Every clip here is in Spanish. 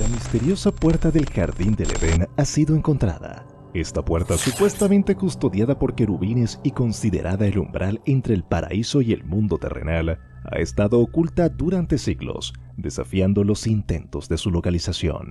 La misteriosa puerta del jardín del Edén ha sido encontrada. Esta puerta, supuestamente custodiada por querubines y considerada el umbral entre el paraíso y el mundo terrenal, ha estado oculta durante siglos, desafiando los intentos de su localización.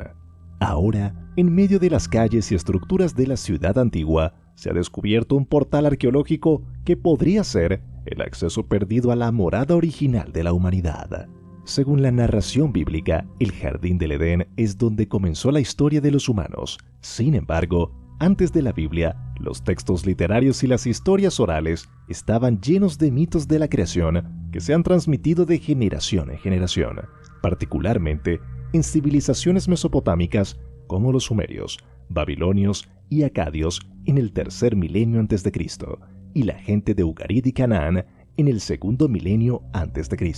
Ahora, en medio de las calles y estructuras de la ciudad antigua, se ha descubierto un portal arqueológico que podría ser el acceso perdido a la morada original de la humanidad. Según la narración bíblica, el Jardín del Edén es donde comenzó la historia de los humanos. Sin embargo, antes de la Biblia, los textos literarios y las historias orales estaban llenos de mitos de la creación que se han transmitido de generación en generación, particularmente en civilizaciones mesopotámicas como los sumerios, babilonios y acadios en el tercer milenio a.C., y la gente de Ugarit y Canaán en el segundo milenio a.C.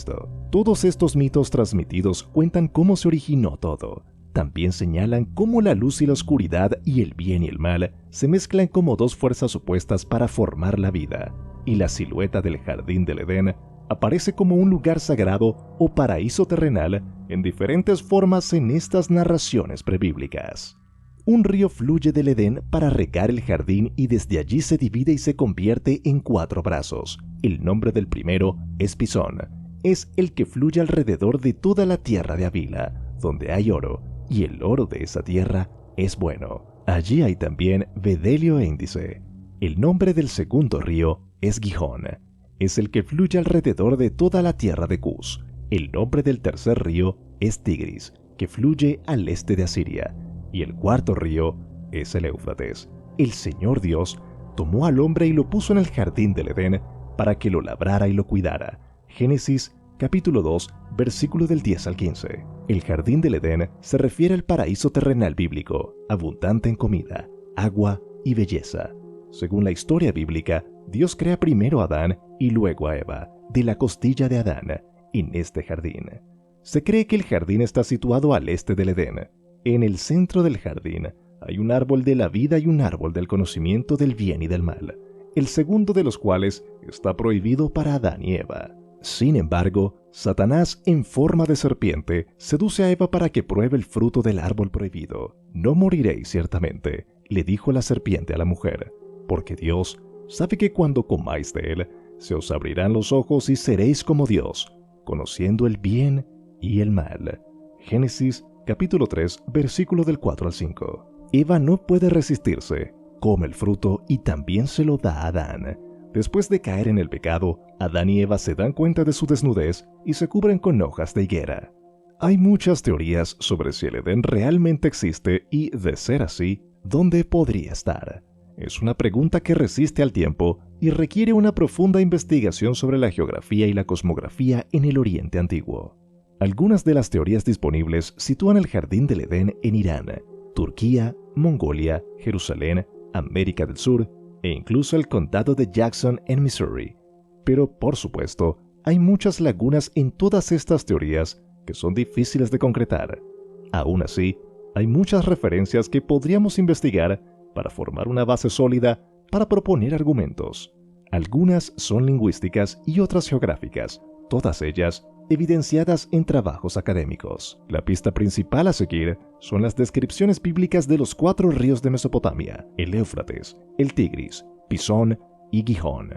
Todos estos mitos transmitidos cuentan cómo se originó todo. También señalan cómo la luz y la oscuridad y el bien y el mal se mezclan como dos fuerzas opuestas para formar la vida, y la silueta del Jardín del Edén aparece como un lugar sagrado o paraíso terrenal en diferentes formas en estas narraciones prebíblicas. Un río fluye del Edén para regar el jardín y desde allí se divide y se convierte en 4 brazos. El nombre del primero es Pisón. Es el que fluye alrededor de toda la tierra de Havila, donde hay oro, y el oro de esa tierra es bueno. Allí hay también bedelio e índice. El nombre del segundo río es Gihón. Es el que fluye alrededor de toda la tierra de Cus. El nombre del tercer río es Tigris, que fluye al este de Asiria. Y el cuarto río es el Éufrates. El Señor Dios tomó al hombre y lo puso en el jardín del Edén para que lo labrara y lo cuidara. Génesis capítulo 2, versículo del 10 al 15. El jardín del Edén se refiere al paraíso terrenal bíblico, abundante en comida, agua y belleza. Según la historia bíblica, Dios crea primero a Adán y luego a Eva, de la costilla de Adán, en este jardín. Se cree que el jardín está situado al este del Edén. En el centro del jardín hay un árbol de la vida y un árbol del conocimiento del bien y del mal, el segundo de los cuales está prohibido para Adán y Eva. Sin embargo, Satanás, en forma de serpiente, seduce a Eva para que pruebe el fruto del árbol prohibido. No moriréis ciertamente, le dijo la serpiente a la mujer, porque Dios sabe que cuando comáis de él, se os abrirán los ojos y seréis como Dios, conociendo el bien y el mal. Génesis capítulo 3, versículo del 4 al 5. Eva no puede resistirse, come el fruto y también se lo da a Adán. Después de caer en el pecado, Adán y Eva se dan cuenta de su desnudez y se cubren con hojas de higuera. Hay muchas teorías sobre si el Edén realmente existe y, de ser así, ¿dónde podría estar? Es una pregunta que resiste al tiempo y requiere una profunda investigación sobre la geografía y la cosmografía en el Oriente Antiguo. Algunas de las teorías disponibles sitúan el Jardín del Edén en Irán, Turquía, Mongolia, Jerusalén, América del Sur e incluso el condado de Jackson en Missouri. Pero, por supuesto, hay muchas lagunas en todas estas teorías que son difíciles de concretar. Aún así, hay muchas referencias que podríamos investigar para formar una base sólida para proponer argumentos. Algunas son lingüísticas y otras geográficas, todas ellas evidenciadas en trabajos académicos. La pista principal a seguir son las descripciones bíblicas de los 4 ríos de Mesopotamia, el Éufrates, el Tigris, Pisón y Gihón.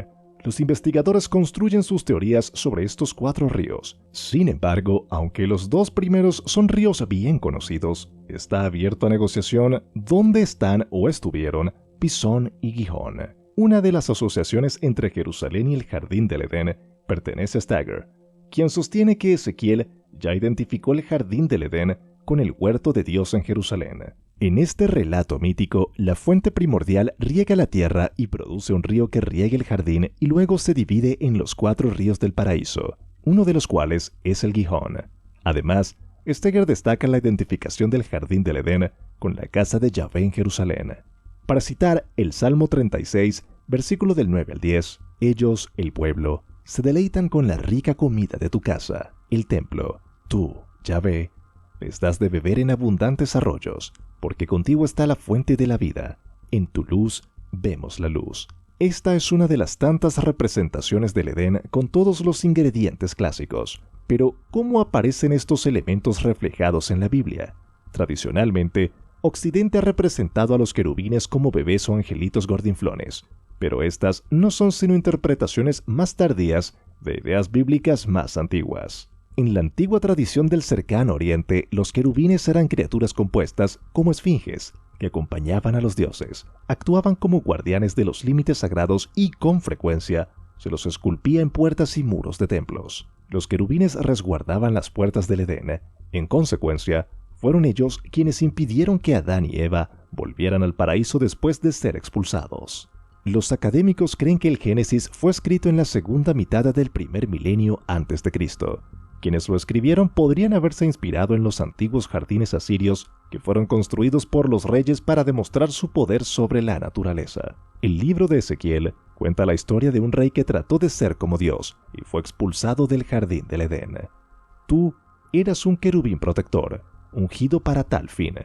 Los investigadores construyen sus teorías sobre estos 4 ríos. Sin embargo, aunque los 2 primeros son ríos bien conocidos, está abierto a negociación dónde están o estuvieron Pisón y Gihón. Una de las asociaciones entre Jerusalén y el Jardín del Edén pertenece a Stagger, quien sostiene que Ezequiel ya identificó el Jardín del Edén con el huerto de Dios en Jerusalén. En este relato mítico, la fuente primordial riega la tierra y produce un río que riega el jardín y luego se divide en los 4 ríos del paraíso, uno de los cuales es el Gihón. Además, Stagger destaca la identificación del Jardín del Edén con la casa de Yahvé en Jerusalén. Para citar el Salmo 36, versículo del 9 al 10, ellos, el pueblo, se deleitan con la rica comida de tu casa, el templo. Tú, Yahvé, les das de beber en abundantes arroyos, porque contigo está la fuente de la vida. En tu luz vemos la luz. Esta es una de las tantas representaciones del Edén con todos los ingredientes clásicos. Pero, ¿cómo aparecen estos elementos reflejados en la Biblia? Tradicionalmente, Occidente ha representado a los querubines como bebés o angelitos gordinflones, pero estas no son sino interpretaciones más tardías de ideas bíblicas más antiguas. En la antigua tradición del Cercano Oriente, los querubines eran criaturas compuestas como esfinges, que acompañaban a los dioses, actuaban como guardianes de los límites sagrados y, con frecuencia, se los esculpía en puertas y muros de templos. Los querubines resguardaban las puertas del Edén. En consecuencia, fueron ellos quienes impidieron que Adán y Eva volvieran al paraíso después de ser expulsados. Los académicos creen que el Génesis fue escrito en la segunda mitad del primer milenio antes de Cristo. Quienes lo escribieron podrían haberse inspirado en los antiguos jardines asirios que fueron construidos por los reyes para demostrar su poder sobre la naturaleza. El libro de Ezequiel cuenta la historia de un rey que trató de ser como Dios y fue expulsado del jardín del Edén. Tú eras un querubín protector, ungido para tal fin.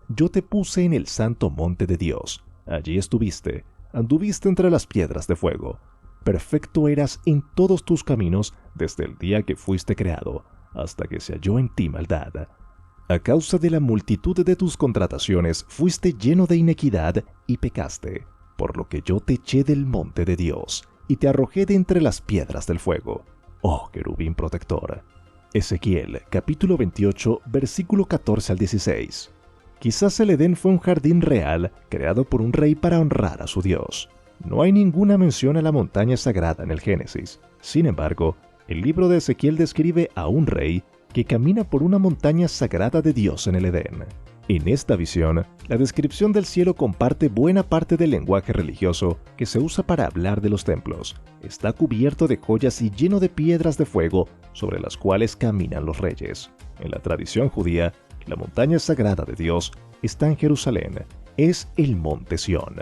Yo te puse en el santo monte de Dios. Allí estuviste, anduviste entre las piedras de fuego. Perfecto eras en todos tus caminos desde el día que fuiste creado, hasta que se halló en ti maldad. A causa de la multitud de tus contrataciones fuiste lleno de inequidad y pecaste, por lo que yo te eché del monte de Dios y te arrojé de entre las piedras del fuego. Oh querubín protector. Ezequiel, capítulo 28, versículo 14 al 16. Quizás el Edén fue un jardín real creado por un rey para honrar a su Dios. No hay ninguna mención a la montaña sagrada en el Génesis. Sin embargo, el libro de Ezequiel describe a un rey que camina por una montaña sagrada de Dios en el Edén. En esta visión, la descripción del cielo comparte buena parte del lenguaje religioso que se usa para hablar de los templos. Está cubierto de joyas y lleno de piedras de fuego sobre las cuales caminan los reyes. En la tradición judía, la montaña sagrada de Dios está en Jerusalén. Es el monte Sión.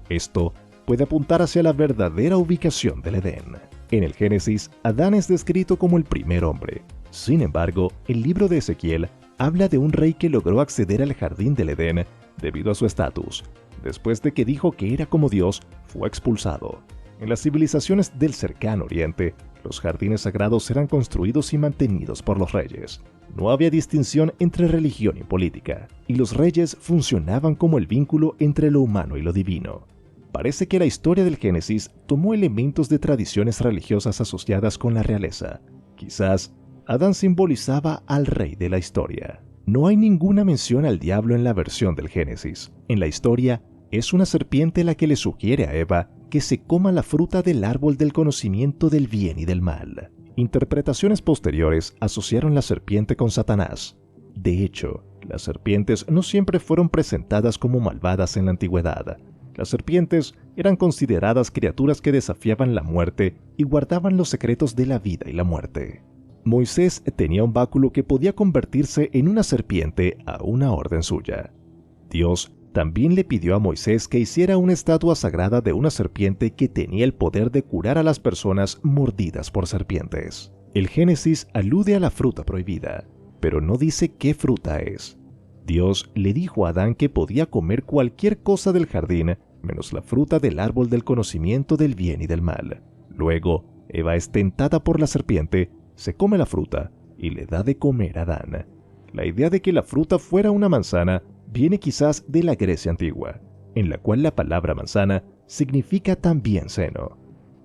Esto puede apuntar hacia la verdadera ubicación del Edén. En el Génesis, Adán es descrito como el primer hombre. Sin embargo, el libro de Ezequiel habla de un rey que logró acceder al jardín del Edén debido a su estatus. Después de que dijo que era como Dios, fue expulsado. En las civilizaciones del Cercano Oriente, los jardines sagrados eran construidos y mantenidos por los reyes. No había distinción entre religión y política, y los reyes funcionaban como el vínculo entre lo humano y lo divino. Parece que la historia del Génesis tomó elementos de tradiciones religiosas asociadas con la realeza. Quizás Adán simbolizaba al rey de la historia. No hay ninguna mención al diablo en la versión del Génesis. En la historia, es una serpiente la que le sugiere a Eva que se coma la fruta del árbol del conocimiento del bien y del mal. Interpretaciones posteriores asociaron la serpiente con Satanás. De hecho, las serpientes no siempre fueron presentadas como malvadas en la antigüedad. Las serpientes eran consideradas criaturas que desafiaban la muerte y guardaban los secretos de la vida y la muerte. Moisés tenía un báculo que podía convertirse en una serpiente a una orden suya. Dios también le pidió a Moisés que hiciera una estatua sagrada de una serpiente que tenía el poder de curar a las personas mordidas por serpientes. El Génesis alude a la fruta prohibida, pero no dice qué fruta es. Dios le dijo a Adán que podía comer cualquier cosa del jardín, menos la fruta del árbol del conocimiento del bien y del mal. Luego, Eva es tentada por la serpiente, se come la fruta y le da de comer a Adán. La idea de que la fruta fuera una manzana viene quizás de la Grecia antigua, en la cual la palabra manzana significa también seno.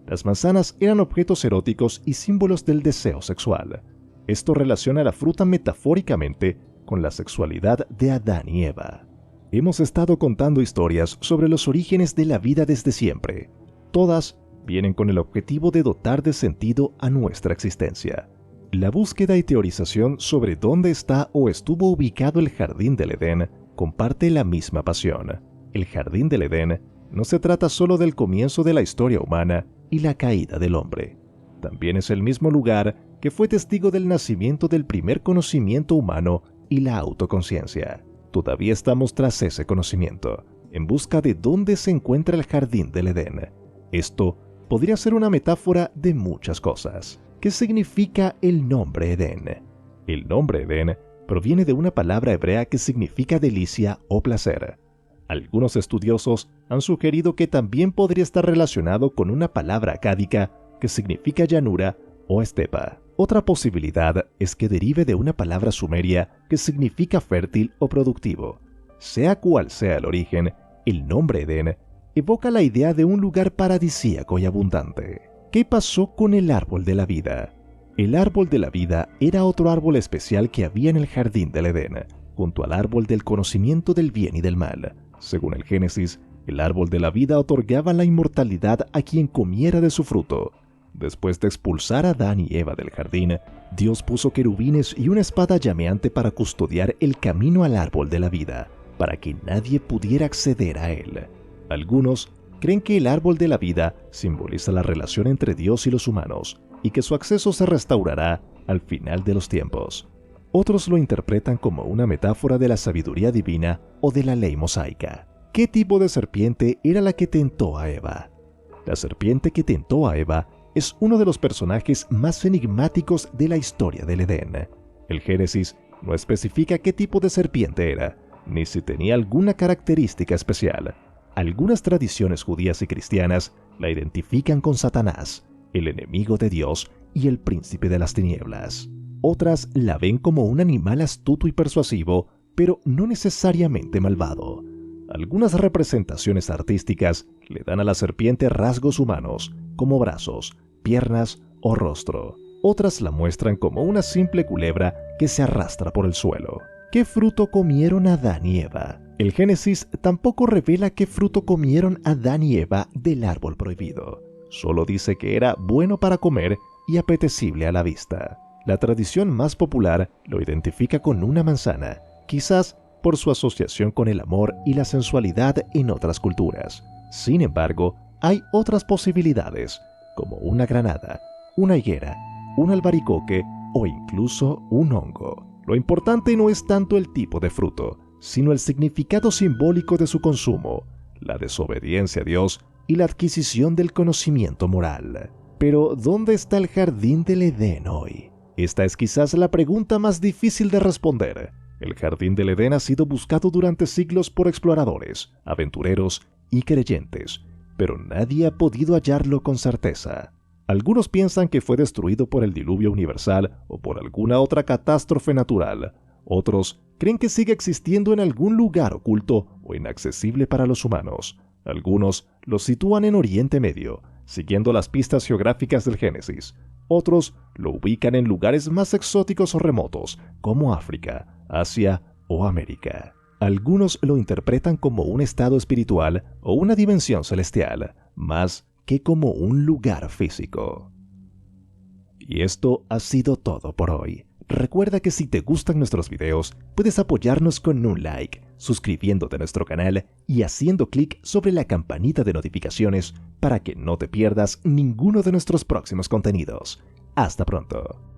Las manzanas eran objetos eróticos y símbolos del deseo sexual. Esto relaciona la fruta metafóricamente con la sexualidad de Adán y Eva. Hemos estado contando historias sobre los orígenes de la vida desde siempre. Todas vienen con el objetivo de dotar de sentido a nuestra existencia. La búsqueda y teorización sobre dónde está o estuvo ubicado el jardín del Edén comparte la misma pasión. El jardín del Edén no se trata solo del comienzo de la historia humana y la caída del hombre. También es el mismo lugar que fue testigo del nacimiento del primer conocimiento humano y la autoconciencia. Todavía estamos tras ese conocimiento, en busca de dónde se encuentra el jardín del Edén. Esto podría ser una metáfora de muchas cosas. ¿Qué significa el nombre Edén? El nombre Edén proviene de una palabra hebrea que significa delicia o placer. Algunos estudiosos han sugerido que también podría estar relacionado con una palabra acádica que significa llanura o estepa. Otra posibilidad es que derive de una palabra sumeria que significa fértil o productivo. Sea cual sea el origen, el nombre Edén evoca la idea de un lugar paradisíaco y abundante. ¿Qué pasó con el árbol de la vida? El árbol de la vida era otro árbol especial que había en el jardín del Edén, junto al árbol del conocimiento del bien y del mal. Según el Génesis, el árbol de la vida otorgaba la inmortalidad a quien comiera de su fruto. Después de expulsar a Adán y Eva del jardín, Dios puso querubines y una espada llameante para custodiar el camino al árbol de la vida, para que nadie pudiera acceder a él. Algunos creen que el árbol de la vida simboliza la relación entre Dios y los humanos, y que su acceso se restaurará al final de los tiempos. Otros lo interpretan como una metáfora de la sabiduría divina o de la ley mosaica. ¿Qué tipo de serpiente era la que tentó a Eva? La serpiente que tentó a Eva es uno de los personajes más enigmáticos de la historia del Edén. El Génesis no especifica qué tipo de serpiente era, ni si tenía alguna característica especial. Algunas tradiciones judías y cristianas la identifican con Satanás, el enemigo de Dios y el príncipe de las tinieblas. Otras la ven como un animal astuto y persuasivo, pero no necesariamente malvado. Algunas representaciones artísticas le dan a la serpiente rasgos humanos, como brazos, piernas o rostro. Otras la muestran como una simple culebra que se arrastra por el suelo. ¿Qué fruto comieron Adán y Eva? El Génesis tampoco revela qué fruto comieron Adán y Eva del árbol prohibido. Solo dice que era bueno para comer y apetecible a la vista. La tradición más popular lo identifica con una manzana, quizás por su asociación con el amor y la sensualidad en otras culturas. Sin embargo, hay otras posibilidades, como una granada, una higuera, un albaricoque o incluso un hongo. Lo importante no es tanto el tipo de fruto, sino el significado simbólico de su consumo, la desobediencia a Dios y la adquisición del conocimiento moral. Pero, ¿dónde está el jardín del Edén hoy? Esta es quizás la pregunta más difícil de responder. El jardín del Edén ha sido buscado durante siglos por exploradores, aventureros y creyentes, pero nadie ha podido hallarlo con certeza. Algunos piensan que fue destruido por el diluvio universal o por alguna otra catástrofe natural. Otros creen que sigue existiendo en algún lugar oculto o inaccesible para los humanos. Algunos lo sitúan en Oriente Medio, siguiendo las pistas geográficas del Génesis. Otros lo ubican en lugares más exóticos o remotos, como África, Asia o América. Algunos lo interpretan como un estado espiritual o una dimensión celestial, más que como un lugar físico. Y esto ha sido todo por hoy. Recuerda que si te gustan nuestros videos, puedes apoyarnos con un like, suscribiéndote a nuestro canal y haciendo clic sobre la campanita de notificaciones para que no te pierdas ninguno de nuestros próximos contenidos. Hasta pronto.